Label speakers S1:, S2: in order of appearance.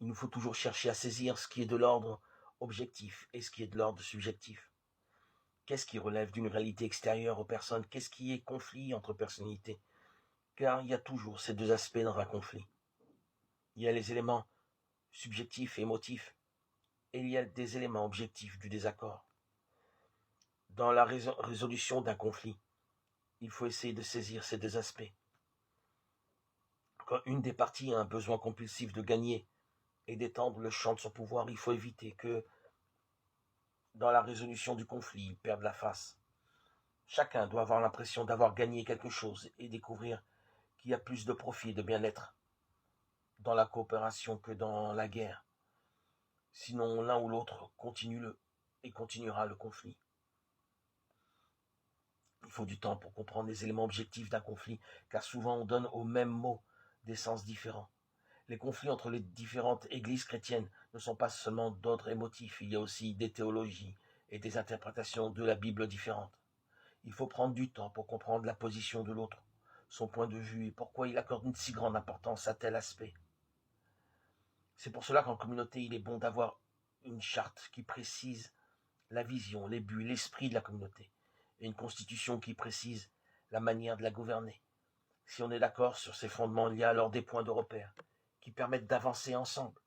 S1: Il nous faut toujours chercher à saisir ce qui est de l'ordre objectif et ce qui est de l'ordre subjectif. Qu'est-ce qui relève d'une réalité extérieure aux personnes? Qu'est-ce qui est conflit entre personnalités? Car il y a toujours ces deux aspects dans un conflit. Il y a les éléments subjectifs et émotifs, et il y a des éléments objectifs du désaccord. Dans la résolution d'un conflit, il faut essayer de saisir ces deux aspects. Quand une des parties a un besoin compulsif de gagner et d'étendre le champ de son pouvoir, il faut éviter que, dans la résolution du conflit, il perde la face. Chacun doit avoir l'impression d'avoir gagné quelque chose et découvrir qu'il y a plus de profit et de bien-être dans la coopération que dans la guerre. Sinon, l'un ou l'autre continuera le conflit. Il faut du temps pour comprendre les éléments objectifs d'un conflit, car souvent on donne au même mot des sens différents. Les conflits entre les différentes églises chrétiennes ne sont pas seulement d'ordre émotif, il y a aussi des théologies et des interprétations de la Bible différentes. Il faut prendre du temps pour comprendre la position de l'autre, son point de vue et pourquoi il accorde une si grande importance à tel aspect. C'est pour cela qu'en communauté, il est bon d'avoir une charte qui précise la vision, les buts, l'esprit de la communauté, et une constitution qui précise la manière de la gouverner. Si on est d'accord sur ces fondements, il y a alors des points de repère qui permettent d'avancer ensemble.